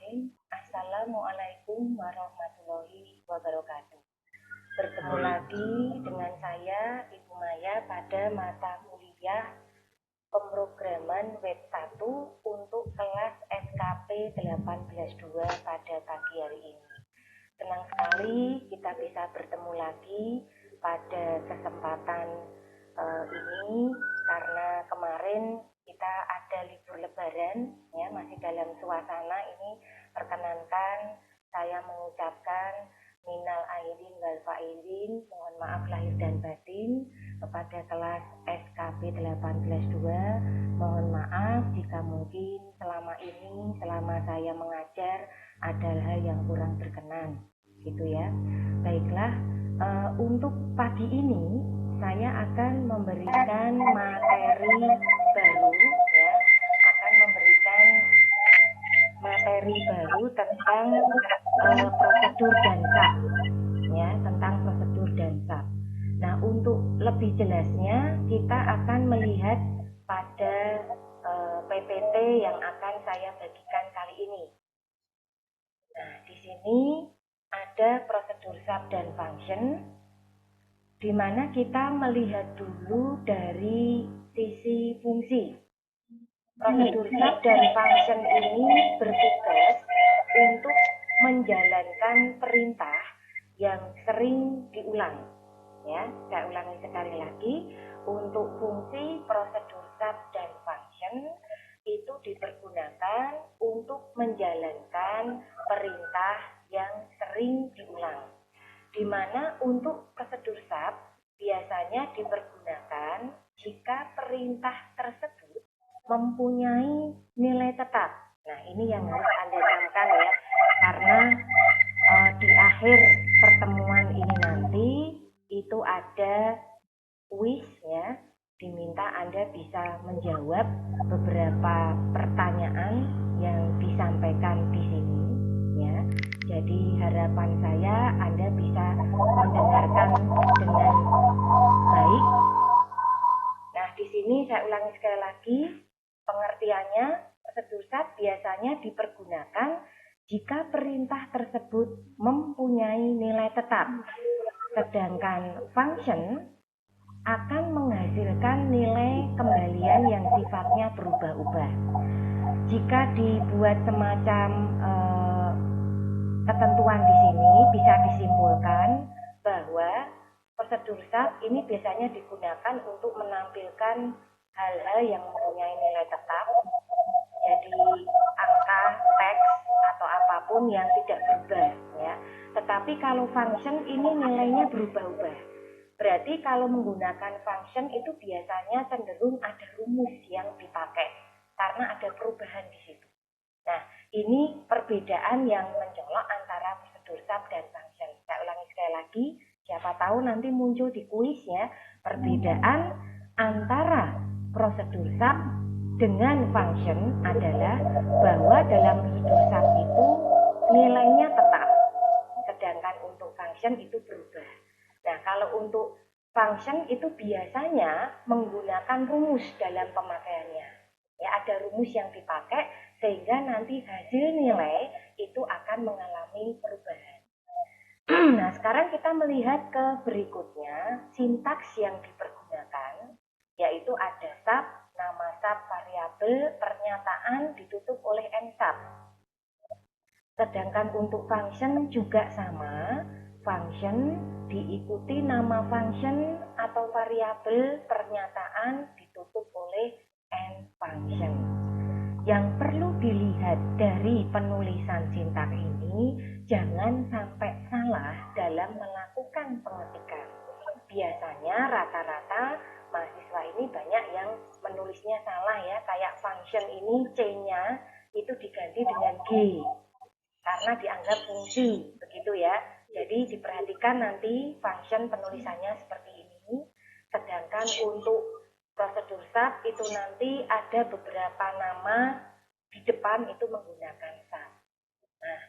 Bismillahirrahmanirrahim. Assalamualaikum warahmatullahi wabarakatuh. Bertemu lagi dengan saya, Ibu Maya, pada mata kuliah pemrograman web 1 untuk kelas SKP 18.2 pada pagi hari ini. Senang sekali kita bisa bertemu lagi pada kesempatan ini karena kemarin kita ada libur lebaran ya, masih dalam suasana ini. Perkenankan saya mengucapkan minal aidin wal faizin, mohon maaf lahir dan batin kepada kelas SKP 18.2. Mohon maaf jika mungkin selama saya mengajar ada hal yang kurang berkenan gitu ya. Baiklah, untuk pagi ini saya akan memberikan materi baru ya, tentang prosedur dan SAP ya, tentang prosedur dan SAP. Nah, untuk lebih jelasnya kita akan melihat pada PPT yang akan saya bagikan kali ini. Nah, di sini ada prosedur SAP dan function, di mana kita melihat dulu dari sisi fungsi. Prosedur SAP dan function ini bertugas untuk menjalankan perintah yang sering diulang. Ya, saya ulangi sekali lagi. Untuk fungsi prosedur SAP dan function itu dipergunakan untuk menjalankan perintah yang sering diulang. Di mana untuk prosedur SAP biasanya dipergunakan jika perintah tersebut mempunyai nilai tetap. Nah, ini yang harus Anda camkan ya, karena di akhir pertemuan ini nanti itu ada kuis ya, diminta Anda bisa menjawab beberapa pertanyaan yang disampaikan di sini ya. Jadi harapan saya Anda bisa mendengarkan dengan baik. Nah, di sini saya ulangi sekali lagi pengertiannya. Prosedur SAP biasanya dipergunakan jika perintah tersebut mempunyai nilai tetap, sedangkan function akan menghasilkan nilai kembalian yang sifatnya berubah-ubah. Jika dibuat semacam ketentuan di sini, bisa disimpulkan bahwa prosedur SAP ini biasanya digunakan untuk menampilkan hal-hal yang mempunyai nilai tetap, jadi angka, teks, atau apapun yang tidak berubah ya. Tetapi kalau function ini nilainya berubah-ubah. Berarti kalau menggunakan function itu biasanya cenderung ada rumus yang dipakai karena ada perubahan di situ. Nah, ini perbedaan yang mencolok antara prosedur SAP dan function. Saya ulangi sekali lagi, siapa tahu nanti muncul di kuisnya perbedaan antara prosedur SAP dengan function adalah bahwa dalam prosedur SAP itu nilainya tetap, sedangkan untuk function itu berubah. Nah, kalau untuk function itu biasanya menggunakan rumus dalam pemakaiannya. Ya, ada rumus yang dipakai sehingga nanti hasil nilai itu akan mengalami perubahan. Nah, sekarang kita melihat ke berikutnya, sintaks yang dipergunakan, yaitu ada SAP, nama SAP, variabel, pernyataan ditutup oleh NSAP. Sedangkan untuk function juga sama, function diikuti nama function atau variabel, pernyataan ditutup oleh end function. Yang perlu dilihat dari penulisan sintaks ini, jangan sampai salah dalam melakukan pengetikan. Biasanya rata-rata mahasiswa ini banyak yang menulisnya salah ya, kayak function ini C-nya itu diganti dengan G karena dianggap fungsi, begitu ya. Jadi diperhatikan nanti function penulisannya seperti ini. Sedangkan untuk prosedur SAP itu nanti ada beberapa nama di depan itu menggunakan SAP. Nah,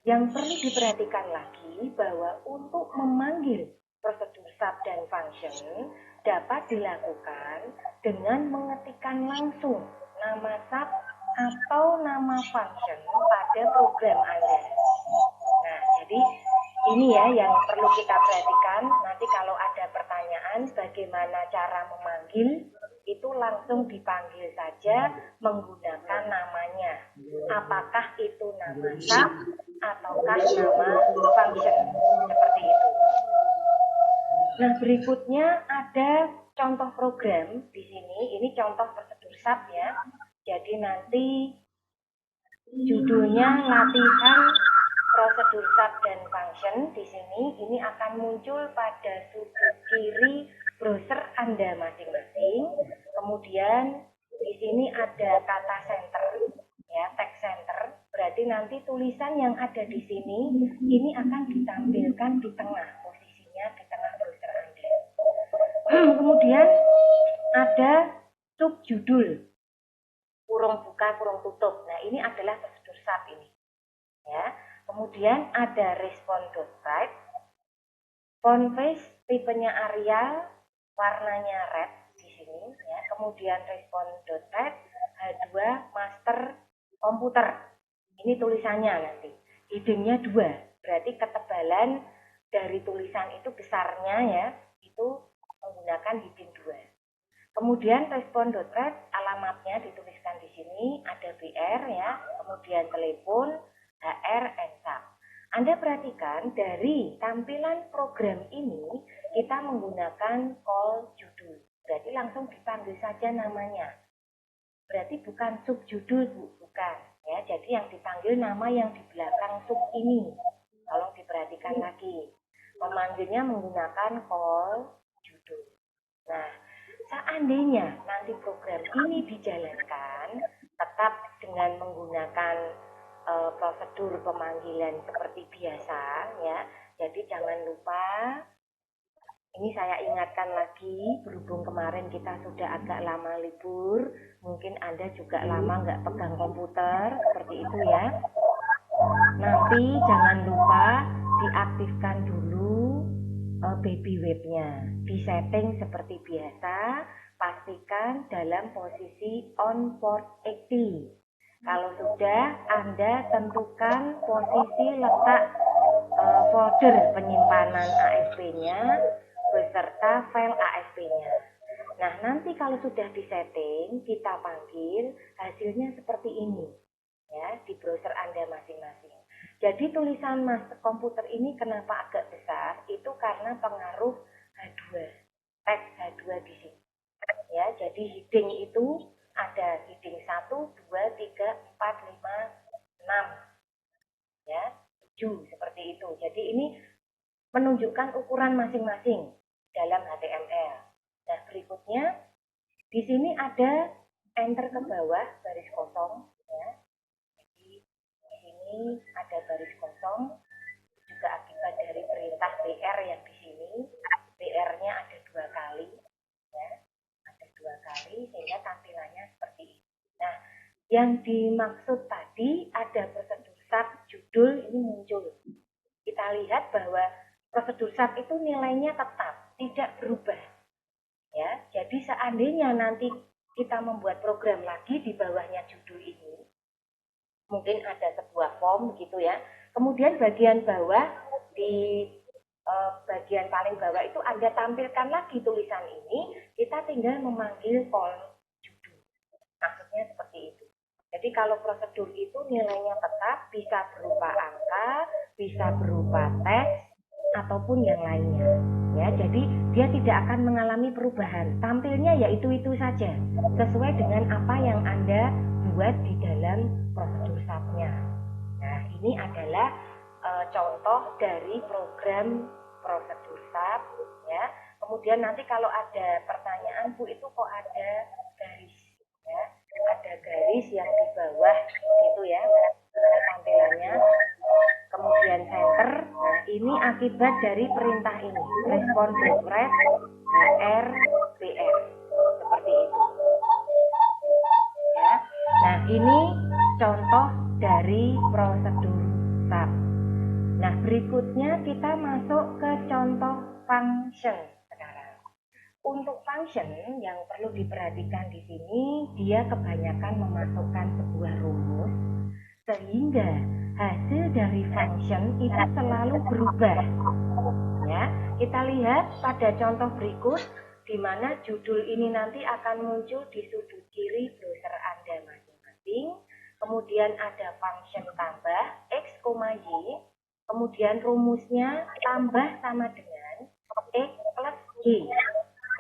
yang perlu diperhatikan lagi bahwa untuk memanggil prosedur SAP dan function dapat dilakukan dengan mengetikkan langsung nama SAP atau nama function pada program Anda. Nah, jadi ini ya yang perlu kita perhatikan. Nanti kalau ada pertanyaan bagaimana cara memanggil, itu langsung dipanggil saja menggunakan namanya. Apakah itu nama sub ataukah nama function, seperti itu. Nah, berikutnya ada contoh program di sini. Ini contoh prosedur sub ya. Jadi nanti judulnya latihan prosedur sub dan function di sini. Ini akan muncul pada sudut kiri browser Anda masing-masing. Kemudian di sini ada kata center ya, text center. Berarti nanti tulisan yang ada di sini ini akan ditampilkan di tengah, posisinya di tengah browser Anda. Kemudian ada subjudul kurung buka kurung tutup. Nah, ini adalah prosedur sub ini. Ya. Kemudian ada respond.type, font face tipenya Arial, warnanya red di sini ya. Kemudian respond.type H2 master komputer. Ini tulisannya nanti. Headingnya 2. Berarti ketebalan dari tulisan itu besarnya ya, itu menggunakan heading 2. Kemudian respon.red alamatnya dituliskan di sini, ada BR ya, kemudian telepon, HR, and sub. Anda perhatikan dari tampilan program ini kita menggunakan call judul. Berarti langsung dipanggil saja namanya. Berarti bukan subjudul, Bu, bukan ya. Jadi yang dipanggil nama yang di belakang sub ini. Tolong diperhatikan lagi. Memanggilnya menggunakan call judul. Nah, seandainya nanti program ini dijalankan tetap dengan menggunakan prosedur pemanggilan seperti biasa ya. Jadi jangan lupa, ini saya ingatkan lagi, berhubung kemarin kita sudah agak lama libur, mungkin Anda juga lama nggak pegang komputer, seperti itu ya. Nanti jangan lupa diaktifkan dulu baby webnya, di setting seperti biasa, pastikan dalam posisi on port 80. Kalau sudah, Anda tentukan posisi letak folder penyimpanan ASP-nya beserta file ASP-nya. Nah, nanti kalau sudah disetting, kita panggil, hasilnya seperti ini ya, di browser Anda masing-masing. Jadi tulisan master komputer ini kenapa agak besar? Itu karena pengaruh H2, teks H2 di sini. Ya, jadi heading itu ada heading 1, 2, 3, 4, 5, 6. Ya, 7 seperti itu. Jadi ini menunjukkan ukuran masing-masing dalam HTML. Nah, berikutnya di sini ada enter ke bawah baris kosong ya. Ini ada baris kosong juga akibat dari perintah BR yang di sini. BR-nya ada 2 kali ya. Ada 2 kali sehingga tampilannya seperti ini. Nah, yang dimaksud tadi ada prosedur sub judul ini muncul. Kita lihat bahwa prosedur sub itu nilainya tetap, tidak berubah. Ya, jadi seandainya nanti kita membuat program lagi di bawahnya judul ini, mungkin ada sebuah form gitu ya. Kemudian bagian bawah di bagian paling bawah itu Anda tampilkan lagi tulisan ini, kita tinggal memanggil call judul. Maksudnya seperti itu. Jadi kalau prosedur itu nilainya tetap, bisa berupa angka, bisa berupa teks ataupun yang lainnya. Ya, jadi dia tidak akan mengalami perubahan. Tampilnya ya itu-itu saja, sesuai dengan apa yang Anda buat di dalam prosedur sub-nya. Nah, ini adalah contoh dari program prosedur sub ya. Kemudian nanti kalau ada pertanyaan, Bu, itu kok ada garis ya. Ada garis yang di bawah gitu ya, tampilannya. Kemudian center. Nah, ini akibat dari perintah ini, respon request HR BR seperti itu. Ya. Nah, ini contoh dari prosedur sub. Nah, berikutnya kita masuk ke contoh function sekarang. Untuk function yang perlu diperhatikan di sini, dia kebanyakan memasukkan sebuah rumus sehingga hasil dari function itu selalu berubah. Ya, kita lihat pada contoh berikut di mana judul ini nanti akan muncul di sudut kiri browser Anda masing-masing. Kemudian ada function tambah X, Y, kemudian rumusnya tambah sama dengan X plus Y.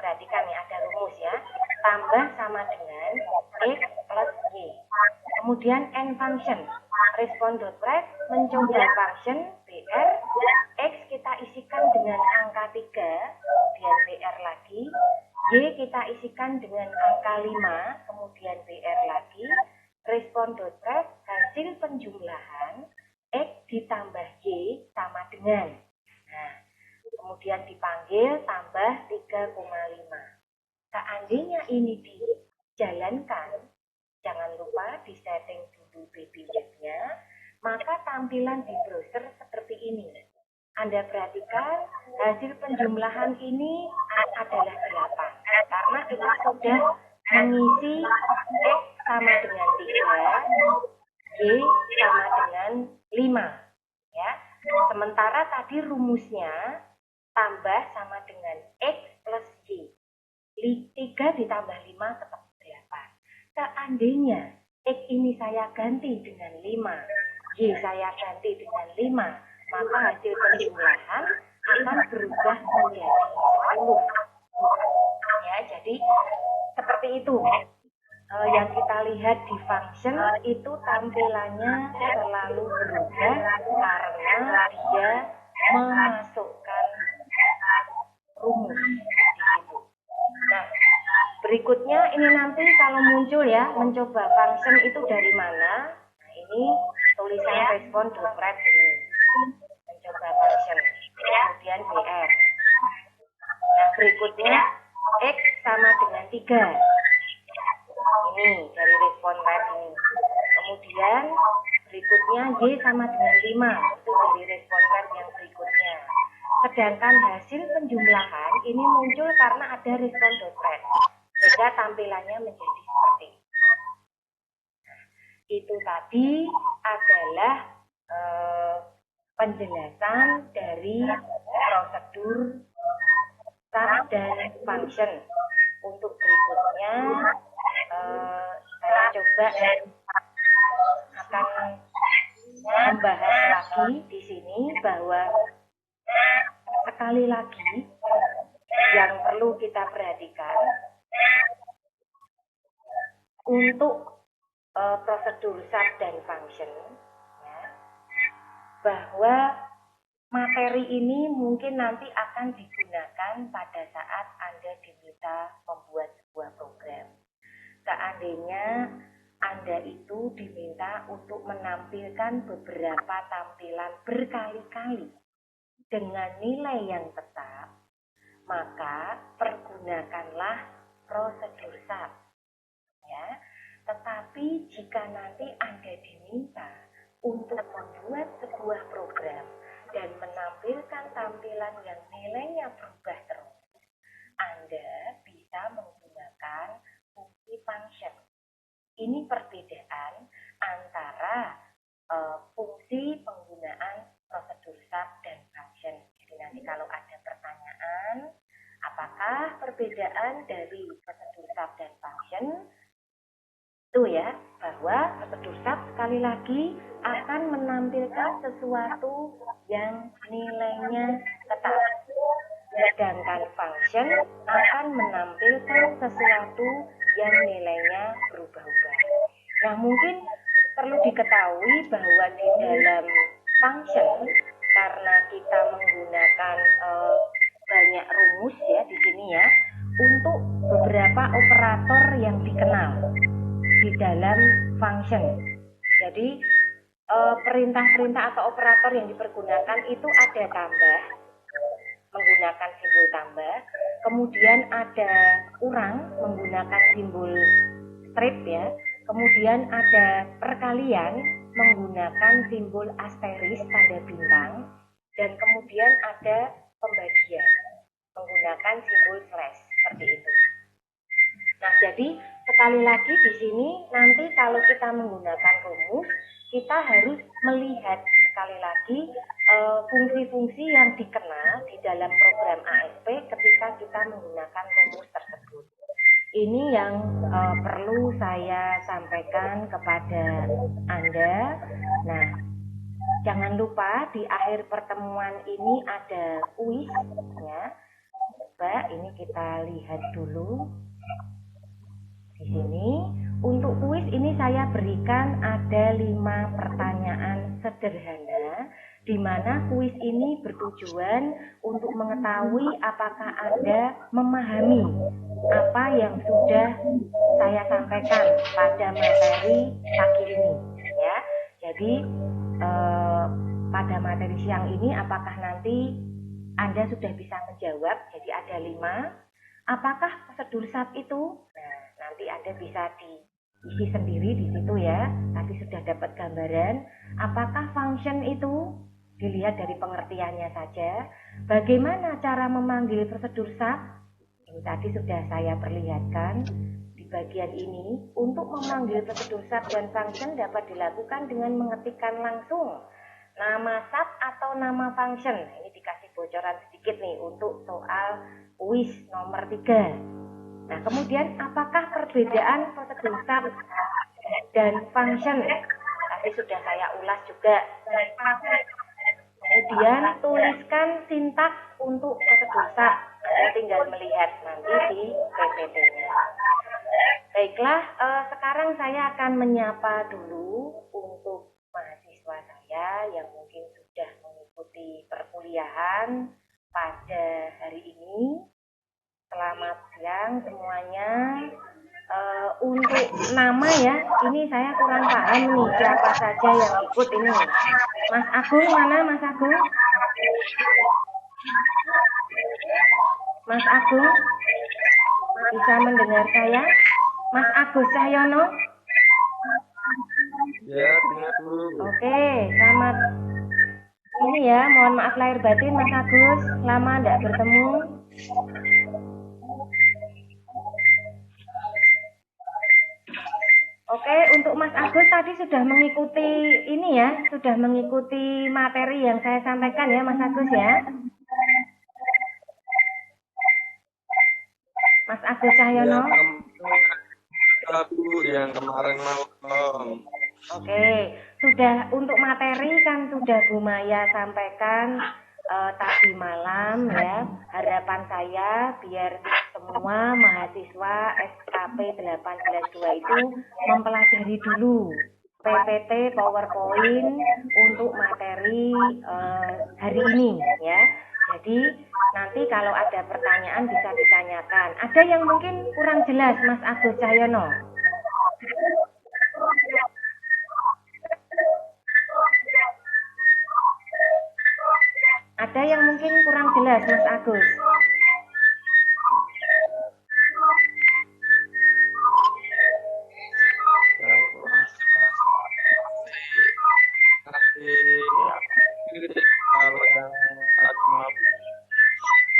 Perhatikan nih, ada rumus ya, tambah sama dengan X plus Y. Kemudian N function, respond.ref mencoba function BR, X kita isikan dengan angka 3, kemudian BR lagi, Y kita isikan dengan angka 5, kemudian BR lagi, respond.ref hasil penjumlahan X ditambah Y sama dengan, nah, kemudian dipanggil tambah 3,5. Seandainya ini dijalankan, jangan lupa disetting dulu baby webnya, maka tampilan di browser seperti ini. Anda perhatikan hasil penjumlahan ini adalah 8, karena itu sudah mengisi X sama dengan 3, Y sama dengan 5. Ya. Sementara tadi rumusnya tambah sama dengan X plus Y. 3 ditambah 5 tetap 8. Seandainya X ini saya ganti dengan 5, Y saya ganti dengan 5, maka hasil penjumlahan akan berubah menjadi 10. Ya, jadi seperti itu. Yang kita lihat di function itu tampilannya selalu berubah karena dia memasukkan rumus di situ. Nah, berikutnya ini nanti kalau muncul ya, mencoba function itu dari mana? Nah, ini tulisan respond.ref ini. Mencoba function. Kemudian BR. Nah, berikutnya X sama dengan 3. Ini dari respond.ref ini. Kemudian berikutnya Y sama dengan 5. Itu dari respond.ref yang berikutnya. Sedangkan hasil penjumlahan ini muncul karena ada respond.ref. Sehingga tampilannya menjadi seperti ini. Itu tadi adalah penjelasan dari prosedur sub dan function. Untuk berikutnya saya coba akan membahas lagi di sini bahwa sekali lagi yang perlu kita perhatikan untuk prosedur sub dan function, ya, bahwa materi ini mungkin nanti akan digunakan pada saat Anda diminta membuat sebuah program. Seandainya Anda itu diminta untuk menampilkan beberapa tampilan berkali-kali dengan nilai yang tetap, maka pergunakanlah prosedur sub. Ya. Tetapi jika nanti Anda diminta untuk membuat sebuah program dan menampilkan tampilan yang nilainya berubah terus, Anda bisa menggunakan fungsi function. Ini perbedaan antara fungsi penggunaan prosedur sub dan function. Jadi nanti kalau ada pertanyaan, apakah perbedaan dari prosedur sub dan function? Itu ya, bahwa prosedur sub sekali lagi akan menampilkan sesuatu yang nilainya tetap. Sedangkan function akan menampilkan sesuatu yang nilainya berubah-ubah. Nah, mungkin perlu diketahui bahwa di dalam function, karena kita menggunakan banyak rumus ya di sini ya, untuk beberapa operator yang dikenal di dalam function. Jadi perintah-perintah atau operator yang dipergunakan itu ada tambah, menggunakan simbol tambah, kemudian ada kurang menggunakan simbol strip ya, kemudian ada perkalian menggunakan simbol asteris tanda bintang, dan kemudian ada pembagian menggunakan simbol slash. seperti itu. Nah, jadi sekali lagi di sini nanti kalau kita menggunakan rumus, kita harus melihat sekali lagi fungsi-fungsi yang dikenal di dalam program ASP ketika kita menggunakan rumus tersebut. Ini yang perlu saya sampaikan kepada Anda. Nah, jangan lupa di akhir pertemuan ini ada kuis ya. Coba ini kita lihat dulu. Di sini untuk kuis ini saya berikan ada 5 pertanyaan sederhana, di mana kuis ini bertujuan untuk mengetahui apakah Anda memahami apa yang sudah saya sampaikan pada materi pagi ini ya. Jadi pada materi siang ini apakah nanti Anda sudah bisa menjawab? Jadi ada 5. Apakah prosedur SAP itu? Nah, nanti Anda bisa diisi sendiri di situ ya. Tadi sudah dapat gambaran. Apakah function itu? Dilihat dari pengertiannya saja. Bagaimana cara memanggil prosedur SAP? Ini tadi sudah saya perlihatkan di bagian ini. Untuk memanggil prosedur SAP dan function dapat dilakukan dengan mengetikkan langsung nama SAP atau nama function. Ini dikasih bocoran sedikit nih untuk soal kuis nomor 3. Nah, kemudian apakah perbedaan prosedur SAP dan function? Tadi sudah saya ulas juga. Kemudian tuliskan sintaks untuk prosedur SAP. Anda tinggal melihat nanti di PPT-nya. Baiklah, sekarang saya akan menyapa dulu untuk mahasiswa saya yang mungkin sudah mengikuti perkuliahan pada hari ini. Selamat siang semuanya. Untuk nama ya, ini saya kurang paham nih siapa saja yang ikut ini. Mas Agung mana Mas Agung? Mas Agung bisa mendengar saya? Mas Agus Cahyono? Ya, dengar dulu. Oke, selamat. Ini ya, mohon maaf lahir batin Mas Agus, lama tidak bertemu. Oke, untuk Mas Agus tadi sudah mengikuti ini ya, sudah mengikuti materi yang saya sampaikan ya Mas Agus ya. Mas Agus Cahyono. Yang kemarin malam. Oke, sudah untuk materi kan sudah Bu Maya sampaikan tadi malam ya. Harapan saya biar semua mahasiswa SKP 182 itu mempelajari dulu PPT PowerPoint untuk materi hari ini ya. Jadi nanti kalau ada pertanyaan bisa ditanyakan. Ada yang mungkin kurang jelas Mas Agus Cahyono? Ada yang mungkin kurang jelas Mas Agus?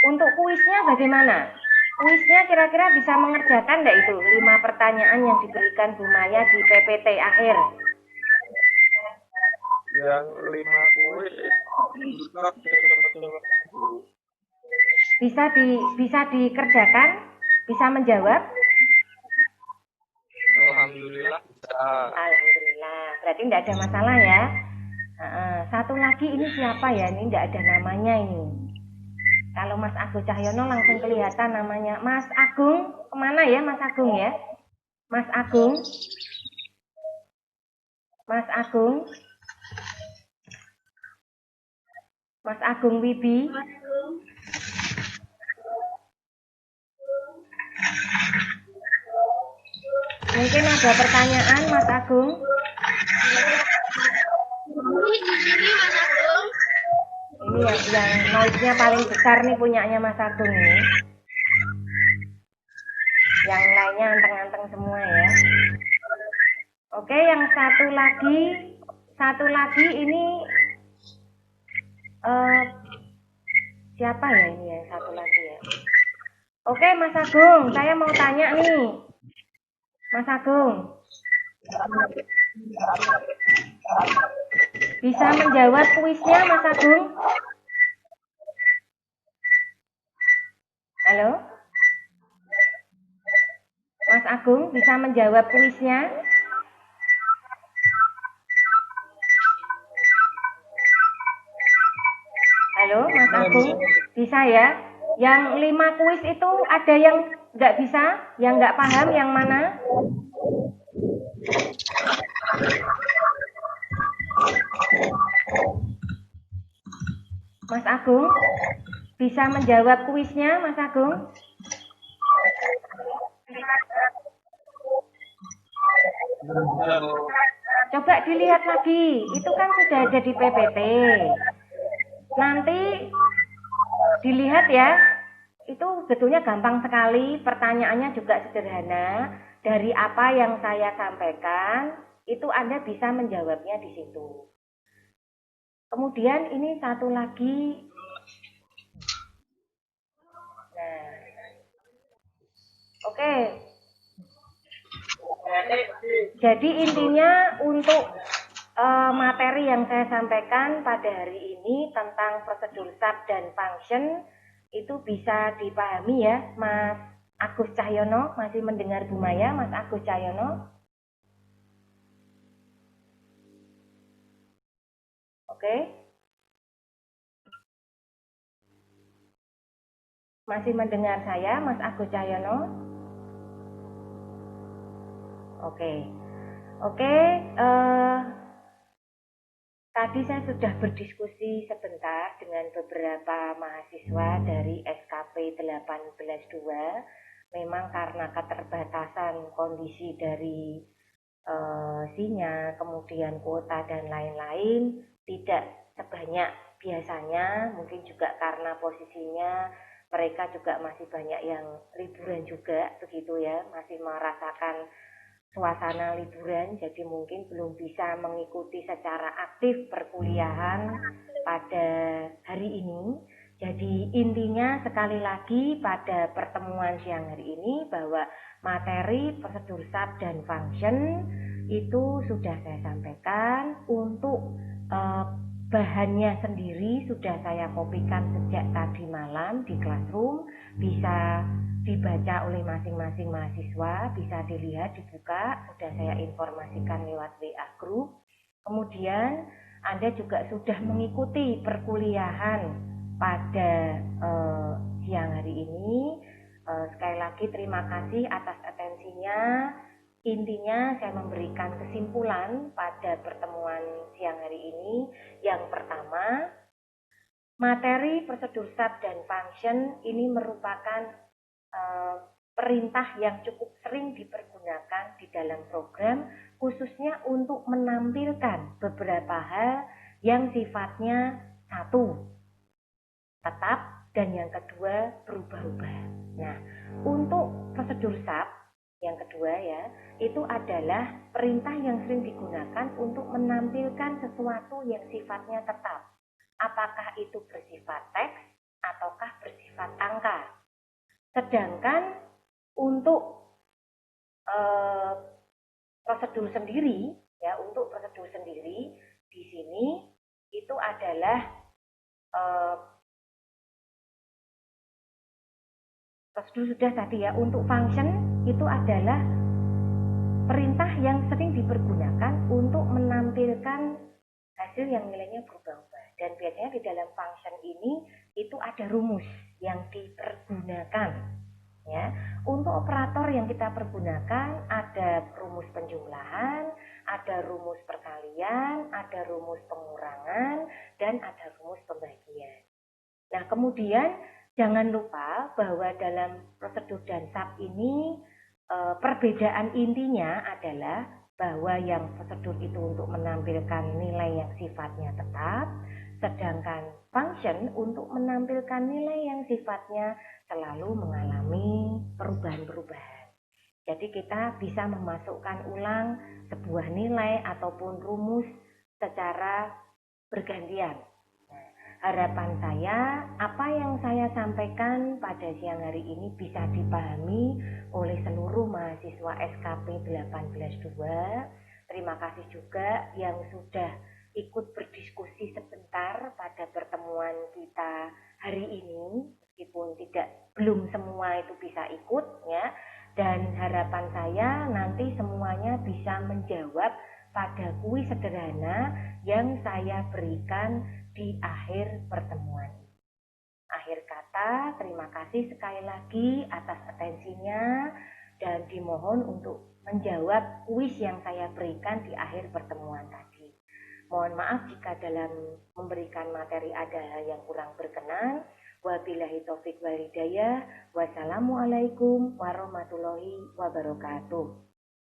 Untuk kuisnya bagaimana? Kuisnya kira-kira bisa mengerjakan enggak itu 5 pertanyaan yang diberikan Bu Maya di PPT akhir? Yang 5 kuis bisa dikerjakan? Bisa menjawab? Alhamdulillah bisa. Alhamdulillah. Berarti tidak ada masalah ya. Satu lagi ini siapa ya? Ini tidak ada namanya ini. Kalau Mas Agus Cahyono langsung kelihatan namanya. Mas Agung, kemana ya Mas Agung ya? Mas Agung. Mas Agung. Mas Agung Wibi. Mungkin ada pertanyaan Mas Agung. Ini yang noise-nya paling besar nih punyanya Mas Agung ini. Yang lainnya anteng-anteng semua ya. Oke, yang satu lagi ini siapa ya ini yang satu lagi ya? Oke, Mas Agung, saya mau tanya nih. Mas Agung, bisa menjawab kuisnya Mas Agung? Halo? Mas Agung, bisa menjawab kuisnya? Halo, Mas Agung, bisa ya? Yang 5 kuis itu ada yang nggak bisa, yang nggak paham, yang mana? Mas Agung, bisa menjawab kuisnya, Mas Agung? Coba dilihat lagi, itu kan sudah ada di PPT. Nanti dilihat ya, itu sebetulnya gampang sekali, pertanyaannya juga sederhana. Dari apa yang saya sampaikan, itu Anda bisa menjawabnya di situ. Kemudian ini satu lagi. Nah, oke. Jadi intinya untuk materi yang saya sampaikan pada hari ini tentang prosedur sub dan function itu bisa dipahami ya, Mas Agus Cahyono. Masih mendengar Bu Maya, Mas Agus Cahyono? Oke. Masih mendengar saya, Mas Agus Cahyono? Oke. Oke, tadi saya sudah berdiskusi sebentar dengan beberapa mahasiswa dari SKP 182. Memang karena keterbatasan kondisi dari sinyal, kemudian kuota dan lain-lain tidak sebanyak biasanya, mungkin juga karena posisinya mereka juga masih banyak yang liburan juga begitu ya, masih merasakan suasana liburan, jadi mungkin belum bisa mengikuti secara aktif perkuliahan pada hari ini. Jadi intinya sekali lagi pada pertemuan siang hari ini bahwa materi prosedur sub dan function itu sudah saya sampaikan. Untuk bahannya sendiri sudah saya kopikan sejak tadi malam di classroom, bisa dibaca oleh masing-masing mahasiswa, bisa dilihat, dibuka, sudah saya informasikan lewat WA group. Kemudian Anda juga sudah mengikuti perkuliahan pada siang hari ini. Sekali lagi terima kasih atas atensinya. Intinya saya memberikan kesimpulan pada pertemuan siang hari ini. Yang pertama, materi prosedur sub dan function ini merupakan perintah yang cukup sering dipergunakan di dalam program, khususnya untuk menampilkan beberapa hal yang sifatnya satu, tetap, dan yang kedua berubah-ubah. Nah, untuk prosedur sub yang kedua ya, itu adalah perintah yang sering digunakan untuk menampilkan sesuatu yang sifatnya tetap. Apakah itu bersifat teks ataukah bersifat angka. Sedangkan untuk prosedur sendiri ya, untuk prosedur sendiri di sini itu adalah prosedur sudah tadi ya. Untuk function itu adalah perintah yang sering dipergunakan untuk menampilkan hasil yang nilainya berubah-ubah. Dan biasanya di dalam function ini itu ada rumus yang dipergunakan. Ya, untuk operator yang kita pergunakan ada rumus penjumlahan, ada rumus perkalian, ada rumus pengurangan, dan ada rumus pembagian. Nah, kemudian jangan lupa bahwa dalam prosedur dan sub ini perbedaan intinya adalah bahwa yang prosedur itu untuk menampilkan nilai yang sifatnya tetap, sedangkan function untuk menampilkan nilai yang sifatnya selalu mengalami perubahan-perubahan. Jadi kita bisa memasukkan ulang sebuah nilai ataupun rumus secara bergantian. Harapan saya, apa yang saya sampaikan pada siang hari ini bisa dipahami oleh seluruh mahasiswa SKP 182. Terima kasih juga yang sudah ikut berdiskusi sebentar pada pertemuan kita hari ini, meskipun belum semua itu bisa ikut ya. Dan harapan saya nanti semuanya bisa menjawab pada kuis sederhana yang saya berikan di akhir pertemuan. Akhir kata, terima kasih sekali lagi atas atensinya dan dimohon untuk menjawab kuis yang saya berikan di akhir pertemuan tadi. Mohon maaf jika dalam memberikan materi ada hal yang kurang berkenan. Wabillahi taufik wal hidayah. Wassalamualaikum warahmatullahi wabarakatuh.